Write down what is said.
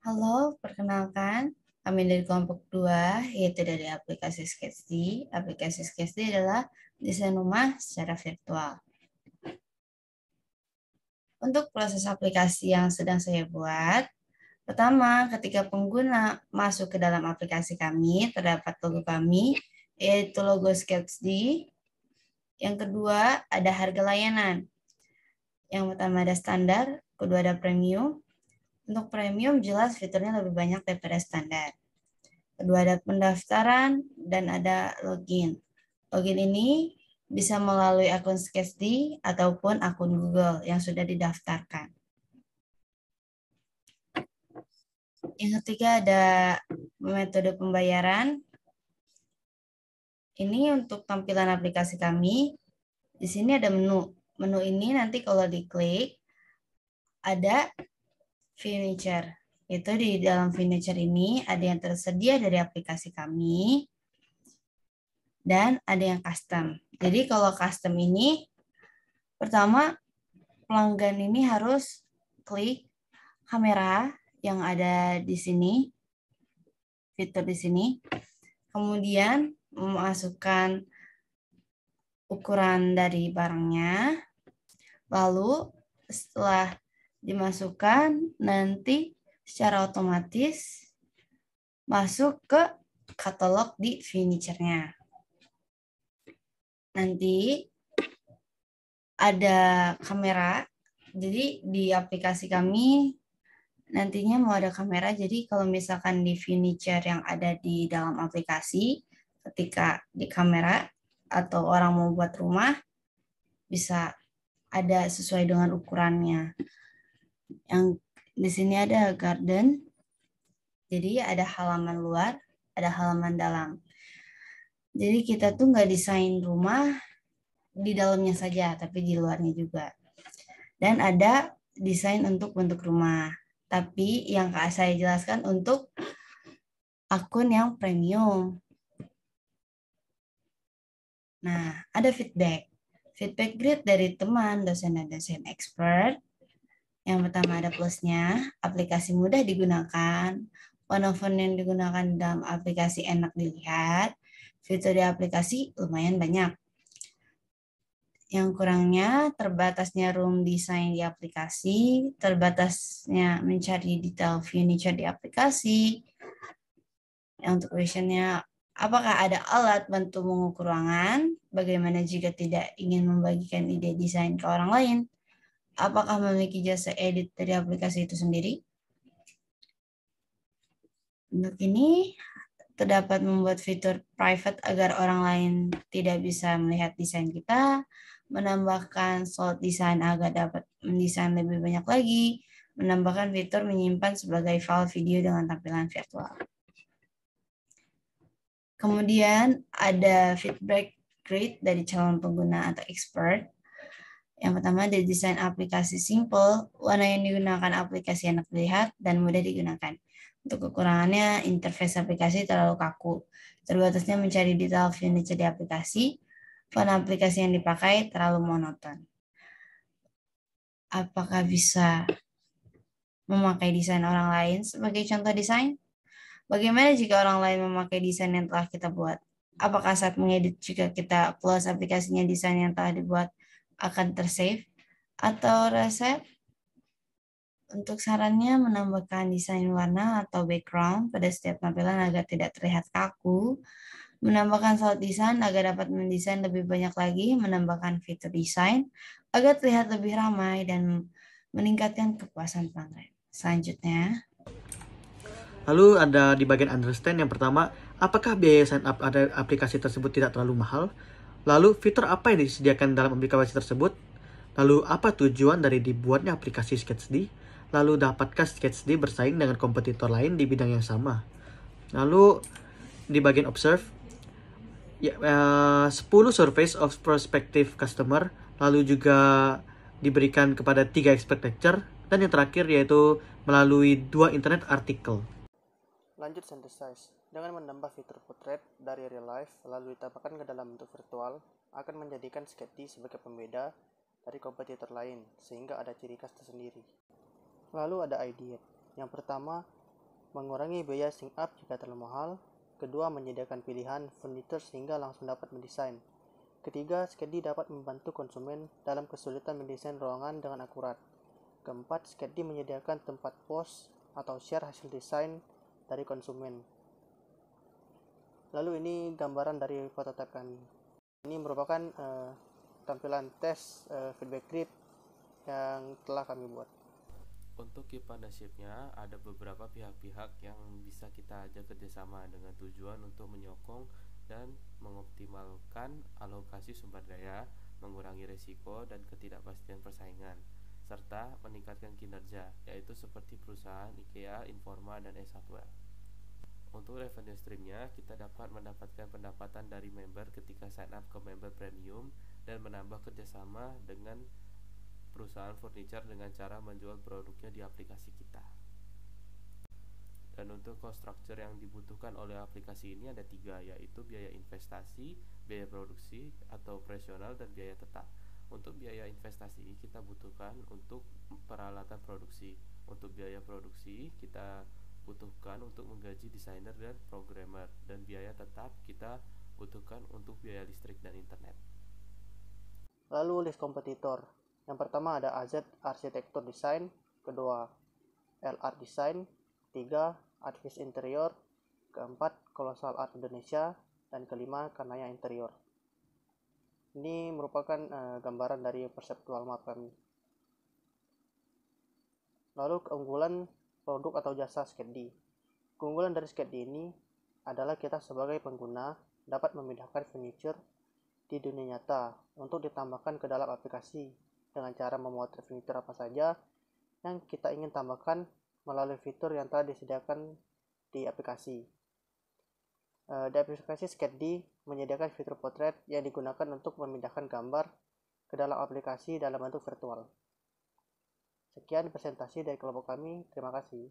Halo, perkenalkan, kami dari kelompok 2, yaitu dari aplikasi Sketchd. Aplikasi Sketchd adalah desain rumah secara virtual. Untuk proses aplikasi yang sedang saya buat, pertama, ketika pengguna masuk ke dalam aplikasi kami, terdapat logo kami, yaitu logo Sketchd. Yang kedua, ada harga layanan. Yang pertama ada standar, kedua ada premium. Untuk premium jelas fiturnya lebih banyak daripada standar. Kedua ada pendaftaran dan ada login. Login ini bisa melalui akun Sketchd ataupun akun Google yang sudah didaftarkan. Yang ketiga ada metode pembayaran. Ini untuk tampilan aplikasi kami. Di sini ada menu. Menu ini nanti kalau diklik ada furniture. Itu di dalam furniture ini ada yang tersedia dari aplikasi kami dan ada yang custom. Jadi kalau custom ini pertama pelanggan ini harus klik kamera yang ada di sini, fitur di sini. Kemudian memasukkan ukuran dari barangnya. Lalu setelah dimasukkan nanti secara otomatis masuk ke katalog di furniture-nya. Nanti ada kamera. Jadi di aplikasi kami nantinya mau ada kamera. Jadi kalau misalkan di furniture yang ada di dalam aplikasi, ketika di kamera atau orang mau buat rumah, bisa ada sesuai dengan ukurannya. Yang di sini ada garden. Jadi ada halaman luar, ada halaman dalam. Jadi kita tuh nggak desain rumah di dalamnya saja, tapi di luarnya juga. Dan ada desain untuk bentuk rumah. Tapi yang saya jelaskan untuk akun yang premium. Nah, ada feedback. Feedback grade dari teman, dosen, dan dosen expert. Yang pertama ada plusnya, aplikasi mudah digunakan, font yang digunakan dalam aplikasi enak dilihat, fitur di aplikasi lumayan banyak. Yang kurangnya, terbatasnya room design di aplikasi, terbatasnya mencari detail furniture di aplikasi. Yang untuk questionnya, apakah ada alat bantu mengukur ruangan? Bagaimana jika tidak ingin membagikan ide desain ke orang lain? Apakah memiliki jasa edit dari aplikasi itu sendiri? Untuk ini, terdapat membuat fitur private agar orang lain tidak bisa melihat desain kita, menambahkan slot desain agar dapat mendesain lebih banyak lagi, menambahkan fitur menyimpan sebagai file video dengan tampilan virtual. Kemudian ada feedback grade dari calon pengguna atau expert. Yang pertama ada desain aplikasi simple, warna yang digunakan aplikasi enak dilihat dan mudah digunakan. Untuk kekurangannya, interface aplikasi terlalu kaku. Terbatasnya mencari detail furniture di aplikasi, font aplikasi yang dipakai terlalu monoton. Apakah bisa memakai desain orang lain sebagai contoh desain? Bagaimana jika orang lain memakai desain yang telah kita buat? Apakah saat mengedit jika kita plus aplikasinya desain yang telah dibuat akan tersave atau reset? Untuk sarannya, menambahkan desain warna atau background pada setiap tampilan agar tidak terlihat kaku. Menambahkan slot desain agar dapat mendesain lebih banyak lagi. Menambahkan fitur desain agar terlihat lebih ramai dan meningkatkan kepuasan pelanggan. Selanjutnya, Lalu ada di bagian understand yang pertama, apakah biaya sign up ada aplikasi tersebut tidak terlalu mahal? Lalu fitur apa yang disediakan dalam aplikasi tersebut? Lalu apa tujuan dari dibuatnya aplikasi Sketchd? Lalu dapatkah Sketchd bersaing dengan kompetitor lain di bidang yang sama? Lalu di bagian observe, 10 surveys of prospective customer, lalu juga diberikan kepada 3 expert lecture, dan yang terakhir yaitu melalui 2 internet artikel. Lanjut synthesize. Dengan menambah fitur portrait dari real life lalu ditambahkan ke dalam bentuk virtual akan menjadikan Sketchd sebagai pembeda dari kompetitor lain sehingga ada ciri khas tersendiri. Lalu ada idea. Yang pertama, mengurangi biaya sync up jika terlalu mahal. Kedua, menyediakan pilihan furniture sehingga langsung dapat mendesain. Ketiga, Sketdi dapat membantu konsumen dalam kesulitan mendesain ruangan dengan akurat. Keempat, Sketdi menyediakan tempat post atau share hasil desain dari konsumen. Lalu ini gambaran dari prototipe kami. Ini merupakan tampilan tes feedback grid yang telah kami buat. Untuk key partnership-nya, ada beberapa pihak-pihak yang bisa kita ajak kerjasama dengan tujuan untuk menyokong dan mengoptimalkan alokasi sumber daya, mengurangi risiko dan ketidakpastian persaingan, serta meningkatkan kinerja, yaitu seperti perusahaan IKEA, Informa, dan S-Hardware. Untuk revenue stream-nya, kita dapat mendapatkan pendapatan dari member ketika sign up ke member premium dan menambah kerjasama dengan perusahaan furniture dengan cara menjual produknya di aplikasi kita. Dan untuk cost structure yang dibutuhkan oleh aplikasi ini ada 3, yaitu biaya investasi, biaya produksi atau operasional, dan biaya tetap. Untuk biaya investasi kita butuhkan untuk peralatan produksi. Untuk biaya produksi kita butuhkan untuk menggaji desainer dan programmer, dan biaya tetap kita butuhkan untuk biaya listrik dan internet. Lalu list kompetitor. Yang pertama ada AZ Arsitektur Desain, kedua LR Design, ketiga Advis Interior, keempat Kolosal Art Indonesia, dan kelima Kanaya Interior. Ini merupakan gambaran dari perceptual map kami. Lalu keunggulan produk atau jasa Sketdi. Keunggulan dari Sketdi ini adalah kita sebagai pengguna dapat memindahkan furniture di dunia nyata untuk ditambahkan ke dalam aplikasi dengan cara memotret furniture apa saja yang kita ingin tambahkan melalui fitur yang telah disediakan di aplikasi. Di aplikasi Sketdi menyediakan fitur potret yang digunakan untuk memindahkan gambar ke dalam aplikasi dalam bentuk virtual. Sekian presentasi dari kelompok kami. Terima kasih.